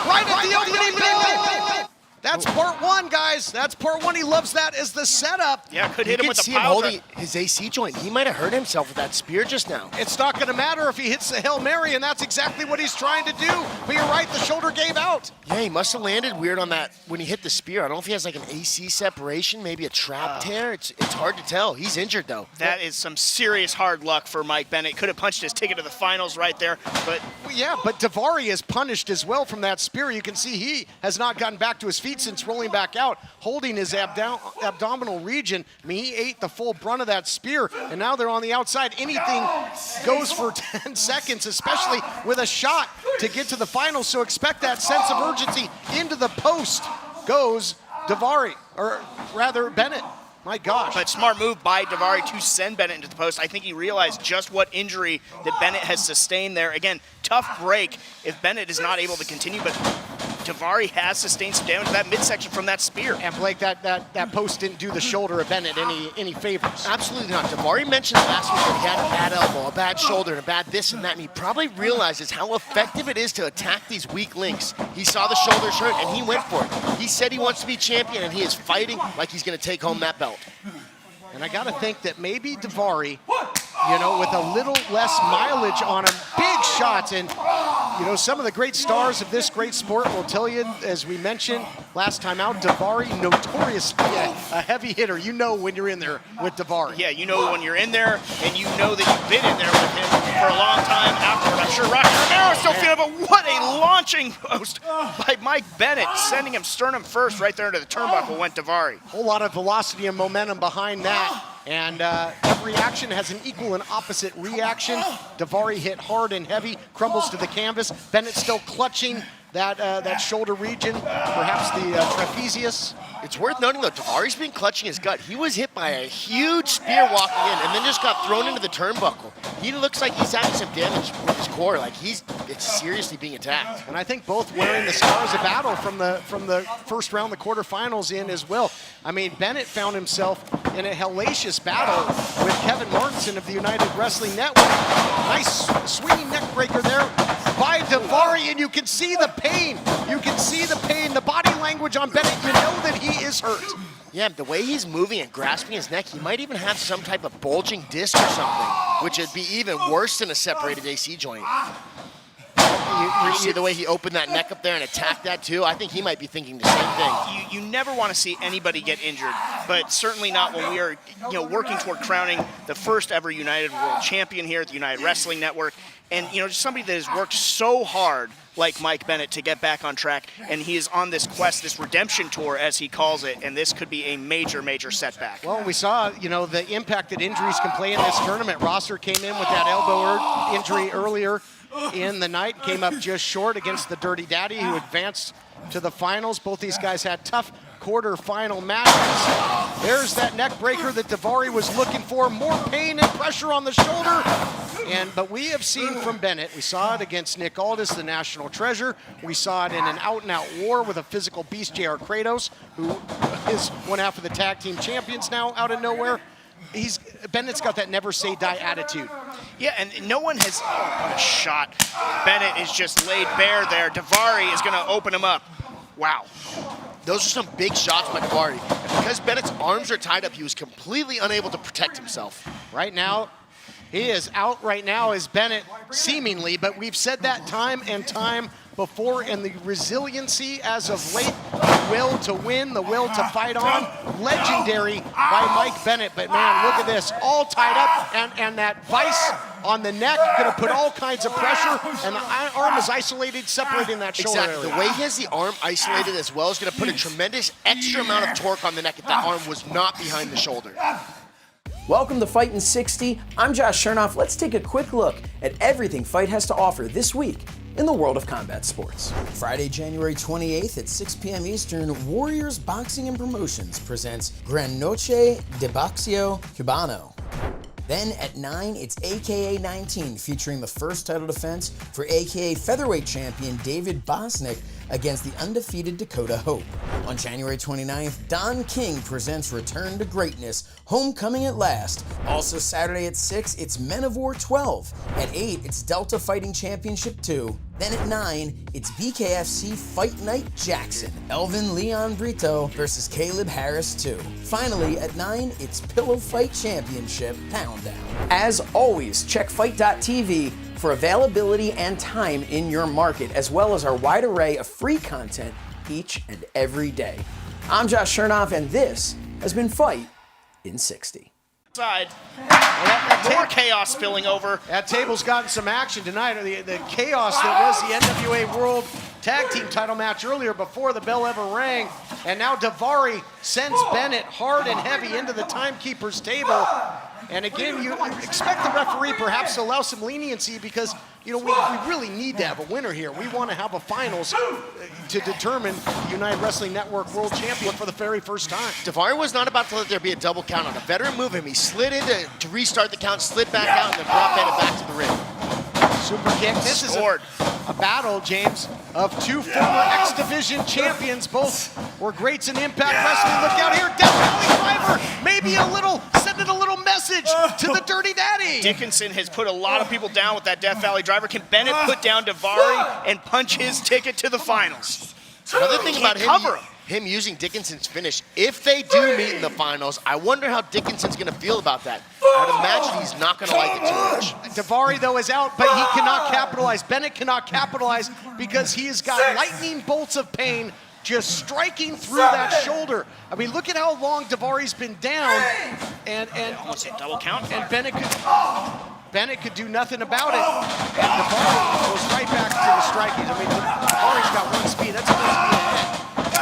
Right at the opening bell! That's part one, guys. That's part one. He loves that as the setup. Yeah, could hit him with a power. pile Holding his AC joint. He might have hurt himself with that spear just now. It's not going to matter if he hits the Hail Mary, and that's exactly what he's trying to do. But you're right, the shoulder gave out. Yeah, he must have landed weird on that when he hit the spear. I don't know if he has like an AC separation, maybe a trap tear. It's hard to tell. He's injured, though. That is some serious hard luck for Mike Bennett. Could have punched his ticket to the finals right there, but... Well, yeah, but Devari is punished as well from that spear. You can see he has not gotten back to his feet since rolling back out, holding his abdominal region. I mean, he ate the full brunt of that spear, and now they're on the outside. Anything goes for 10 seconds, especially with a shot to get to the finals, so expect that sense of urgency. Into the post goes Devari, or rather Bennett. My gosh. But smart move by Devari to send Bennett into the post. I think he realized just what injury that Bennett has sustained there. Again, tough break if Bennett is not able to continue, but Devari has sustained some damage to that midsection from that spear. And Blake, that post didn't do the shoulder of Bennett any favors. Absolutely not. Devari mentioned last week that he had a bad elbow, a bad shoulder, and a bad this and that, and he probably realizes how effective it is to attack these weak links. He saw the shoulders hurt, and he went for it. He said he wants to be champion, and he is fighting like he's going to take home that belt. And I got to think that maybe Devari, you know, with a little less mileage on him, big shots, and You know, some of the great stars of this great sport will tell you, as we mentioned last time out, Devari, notorious a heavy hitter. You know when you're in there with Devari. Yeah, you know when you're in there, and you know that you've been in there with him for a long time afterward. I'm sure Rocky Romero is still feeling, but what a launching post by Mike Bennett, sending him sternum first right there into the turnbuckle went Devari. Whole lot of velocity and momentum behind that. And every action has an equal and opposite reaction. Devari hit hard and heavy, crumbles to the canvas. Bennett still clutching that shoulder region, perhaps the trapezius. It's worth noting, though, Devari's been clutching his gut. He was hit by a huge spear walking in and then just got thrown into the turnbuckle. He looks like he's having some damage with his core, like it's seriously being attacked. And I think both wearing the scars of battle from the first round, the quarterfinals in as well. I mean, Bennett found himself in a hellacious battle with Kevin Martinson of the United Wrestling Network. Nice swinging neck breaker there by Devari, and you can see the pain. You can see the pain, the body language on Bennett. You know that he is hurt. Yeah, the way he's moving and grasping his neck, he might even have some type of bulging disc or something, which would be even worse than a separated AC joint. You see the way he opened that neck up there and attacked that too? I think he might be thinking the same thing. You never want to see anybody get injured, but certainly not when we are working toward crowning the first ever United World Champion here at the United Wrestling Network. And just somebody that has worked so hard like Mike Bennett to get back on track, and he is on this quest, this redemption tour as he calls it, and this could be a major, major setback. Well, we saw, the impact that injuries can play in this tournament. Rosser came in with that elbow injury earlier in the night, came up just short against the Dirty Daddy, who advanced to the finals. Both these guys had tough quarter-final matches. There's that neck breaker that Devari was looking for. More pain and pressure on the shoulder. But we have seen from Bennett, we saw it against Nick Aldis, the national treasure. We saw it in an out-and-out war with a physical beast, JR Kratos, who is one half of the tag team champions now out of nowhere. Bennett's got that never say die attitude. Yeah, and no one has, what a shot. Bennett is just laid bare there. Devari is gonna open him up. Wow. Those are some big shots by Devari. And because Bennett's arms are tied up, he was completely unable to protect himself. Right now, he is out right now as Bennett, seemingly, but we've said that time and time before, and the resiliency as of late, the will to win, the will to fight on, legendary by Mike Bennett. But man, look at this, all tied up, and that vice on the neck, gonna put all kinds of pressure, and the arm is isolated, separating that shoulder area. The way he has the arm isolated as well is gonna put a tremendous extra amount of torque on the neck if that arm was not behind the shoulder. Welcome to Fight in 60. I'm Josh Chernoff. Let's take a quick look at everything Fight has to offer this week in the world of combat sports. Friday, January 28th at 6 p.m. Eastern, Warriors Boxing and Promotions presents Gran Noche de Boxeo Cubano. Then at 9, it's AKA 19, featuring the first title defense for AKA featherweight champion David Bosnick against the undefeated Dakota Hope. On January 29th, Don King presents Return to Greatness, Homecoming at Last. Also Saturday at 6, it's Men of War 12. At 8, it's Delta Fighting Championship 2. Then at 9, it's BKFC Fight Night Jackson, Elvin Leon Brito versus Caleb Harris 2. Finally, at 9, it's Pillow Fight Championship Pound Down. As always, check FITE.tv for availability and time in your market, as well as our wide array of free content each and every day. I'm Josh Chernoff, and this has been Fight in 60. Side. More chaos spilling over. That table's gotten some action tonight. The chaos that was the NWA World Tag Team title match earlier before the bell ever rang. And now Devari sends Bennett hard and heavy into the timekeeper's table. And again, you expect the referee perhaps to allow some leniency because, we really need to have a winner here. We want to have a finals to determine the United Wrestling Network World Champion for the very first time. Devari was not about to let there be a double count on a veteran move him. He slid in to restart the count, slid back out, and then brought Bennett back to the ring. Super kick. This is a battle, James, of two former X-Division champions. Both were greats in Impact Wrestling. Look out here, Death Valley Driver. Maybe sending a little message to the Dirty Daddy. Dickinson has put a lot of people down with that Death Valley Driver. Can Bennett put down Devari and punch his ticket to the finals? Another thing about him, him using Dickinson's finish. If they do meet in the finals, I wonder how Dickinson's going to feel about that. I'd imagine he's not going to like it too much. Devari, though, is out, but he cannot capitalize. Bennett cannot capitalize because he has got lightning bolts of pain just striking through that shoulder. I mean, look at how long Devari's been down, and almost a double count. And Bennett could do nothing about it. And Devari goes right back to the striking. I mean, Devari's got one speed. That's supposed to be ahead.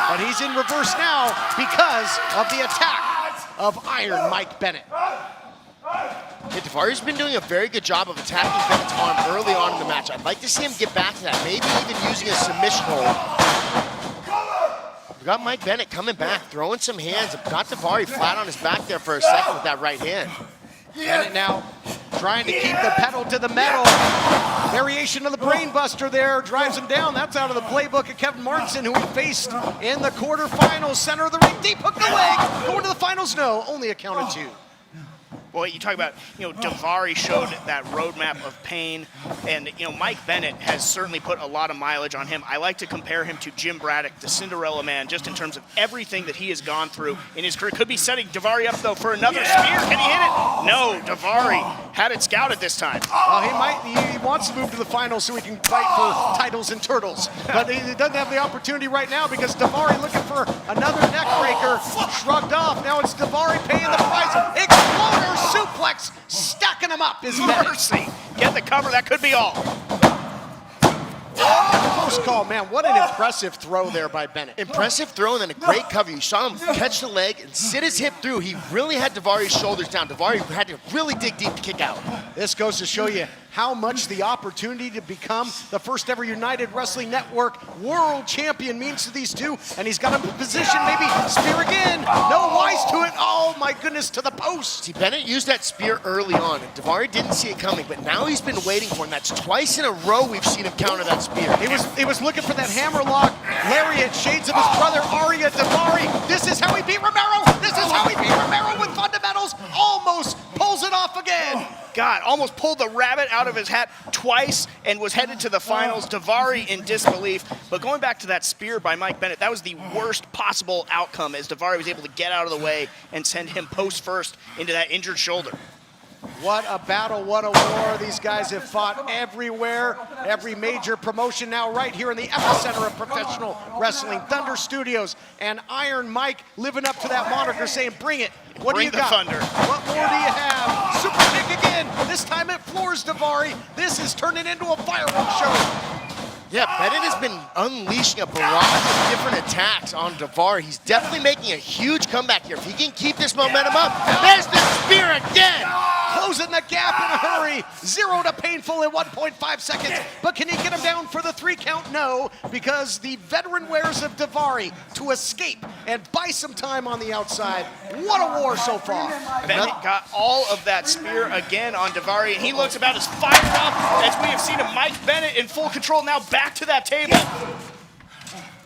But he's in reverse now because of the attack of Iron Mike Bennett. Yeah, Devari's been doing a very good job of attacking Bennett's arm early on in the match. I'd like to see him get back to that, maybe even using a submission hold. We got Mike Bennett coming back, throwing some hands. Got Devari flat on his back there for a second with that right hand. Bennett now trying to keep the pedal to the metal. Variation of the brainbuster there drives him down. That's out of the playbook of Kevin Martinson, who he faced in the quarterfinals. Center of the ring, deep hook the leg. Going to the finals, no, only a count of 2. Well, you talk about, Devari showed that roadmap of pain, and, Mike Bennett has certainly put a lot of mileage on him. I like to compare him to Jim Braddock, the Cinderella Man, just in terms of everything that he has gone through in his career. Could be setting Devari up, though, for another spear. Can he hit it? No, Devari had it scouted this time. He wants to move to the finals so he can fight for titles and turtles. But he doesn't have the opportunity right now because Devari looking for another neck breaker. Shrugged off. Now it's Devari paying the price. Exploder suplex, stacking him up is Mercy. Get the cover, that could be all. Close call, man. What an impressive throw there by Bennett. Impressive throw and then a great cover. You saw him catch the leg and sit his hip through. He really had Devari's shoulders down. Devari had to really dig deep to kick out. This goes to show you how much the opportunity to become the first ever United Wrestling Network World Champion means to these two. And he's got him in position, maybe spear again. No wise to it. Oh my goodness, to the post. See, Bennett used that spear early on, and Devari didn't see it coming, but now he's been waiting for it. And that's twice in a row we've seen him counter that spear. He was looking for that hammerlock lariat, shades of his brother Aria Devari. This is how he beat Romero. This is how he beat Romero with fundamentals. Almost pulls it off again. God, almost pulled the rabbit out of his hat twice and was headed to the finals. Devari in disbelief. But going back to that spear by Mike Bennett, that was the worst possible outcome as Devari was able to get out of the way and send him post first into that injured shoulder. What a battle, what a war. These guys have fought everywhere, every major promotion now right here in the epicenter of professional wrestling. Thunder Studios and Iron Mike living up to that moniker saying, bring it. What do you got? Thunder. What more do you have? Super kick again. This time it floors Devari. This is turning into a fireworks show. Yeah, Bennett has been unleashing a barrage of different attacks on Devari. He's definitely making a huge comeback here. If he can keep this momentum up, there's the spear again. Closing the gap in a hurry. 0 to painful in 1.5 seconds. But can he get him down for the 3 count? No, because the veteran wares of Devari to escape and buy some time on the outside. What a war so far. Bennett got all of that spear again on Devari, and he looks about as fired up as we have seen him. Mike Bennett in full control now, back to that table.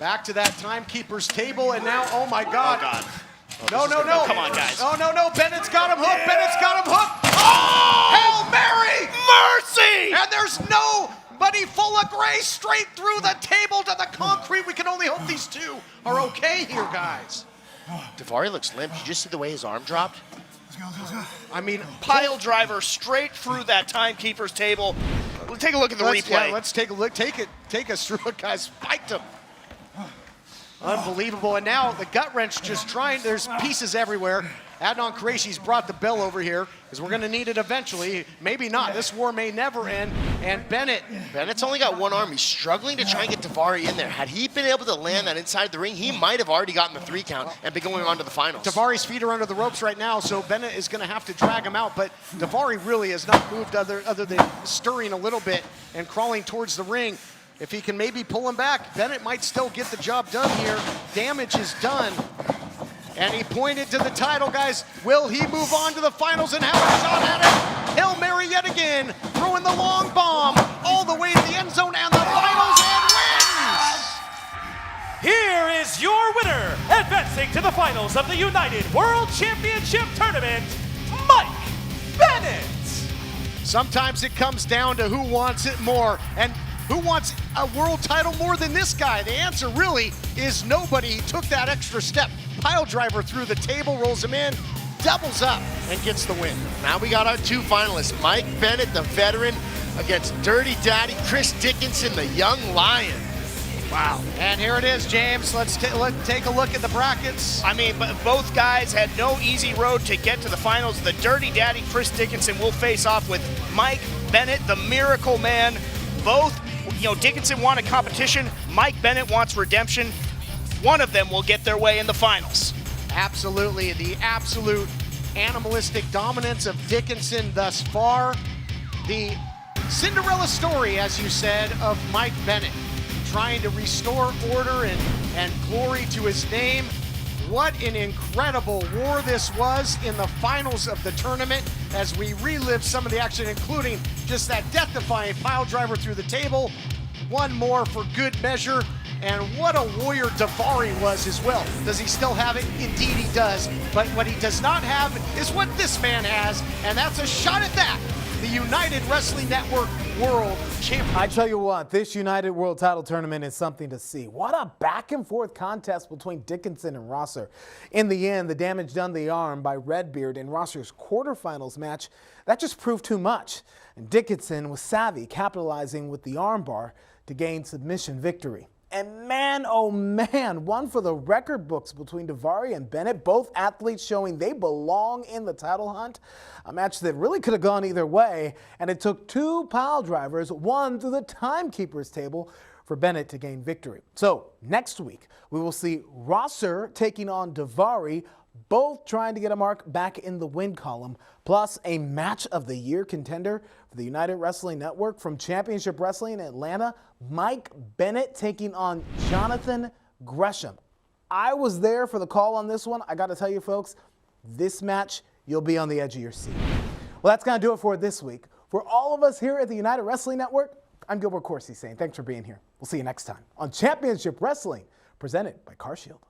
Back to that timekeeper's table, and now, oh my God. Oh God. No. Come on, guys. No. Bennett's got him hooked. Bennett's got him hooked. Oh! Hail Mary! Mercy! And there's nobody full of grace straight through the table to the concrete. We can only hope these two are okay here, guys. Devari looks limp. Did you just see the way his arm dropped? I mean, pile driver straight through that timekeeper's table. Let's take a look at the replay. Yeah, let's take a look. Take us through it, guys. Spiked him. Unbelievable. And now the gut wrench just trying. There's pieces everywhere. Adnan Qureshi's brought the bell over here because we're going to need it eventually. Maybe not. This war may never end. And Bennett's only got one arm. He's struggling to try and get Devari in there. Had he been able to land that inside the ring, he might have already gotten the 3 count and been going on to the finals. Devari's feet are under the ropes right now, so Bennett is going to have to drag him out. But Devari really has not moved other than stirring a little bit and crawling towards the ring. If he can maybe pull him back, Bennett might still get the job done here. Damage is done. And he pointed to the title, guys. Will he move on to the finals and have a shot at it? Hail Mary yet again, throwing the long bomb all the way to the end zone and the finals and wins! Here is your winner, advancing to the finals of the United World Championship Tournament, Mike Bennett! Sometimes it comes down to who wants it more and who wants a world title more than this guy? The answer really is nobody. He took that extra step. Pile driver through the table, rolls him in, doubles up, and gets the win. Now we got our two finalists, Mike Bennett, the veteran, against Dirty Daddy Chris Dickinson, the young lion. Wow. And here it is, James. Let's take a look at the brackets. I mean, but both guys had no easy road to get to the finals. The Dirty Daddy, Chris Dickinson, will face off with Mike Bennett, the Miracle Man. Both, Dickinson wanted competition. Mike Bennett wants redemption. One of them will get their way in the finals. Absolutely. The absolute animalistic dominance of Dickinson thus far. The Cinderella story, as you said, of Mike Bennett, trying to restore order and glory to his name. What an incredible war this was in the finals of the tournament as we relive some of the action, including just that death-defying pile driver through the table. One more for good measure. And what a warrior Devari was as well. Does he still have it? Indeed he does. But what he does not have is what this man has, and that's a shot at that. The United Wrestling Network World Champion. I tell you what, this United World Title Tournament is something to see. What a back and forth contest between Dickinson and Rosser. In the end, the damage done to the arm by Redbeard in Rosser's quarterfinals match, that just proved too much. And Dickinson was savvy, capitalizing with the armbar to gain submission victory. And man, oh man, one for the record books between Devari and Bennett, both athletes showing they belong in the title hunt. A match that really could have gone either way, and it took two pile drivers, one through the timekeeper's table, for Bennett to gain victory. So next week, we will see Rosser taking on Devari, both trying to get a mark back in the win column, plus a match of the year contender for the United Wrestling Network from Championship Wrestling in Atlanta, Mike Bennett taking on Jonathan Gresham. I was there for the call on this one. I got to tell you folks, this match, you'll be on the edge of your seat. Well, that's going to do it for this week. For all of us here at the United Wrestling Network, I'm Gilbert Coursey saying thanks for being here. We'll see you next time on Championship Wrestling, presented by CarShield.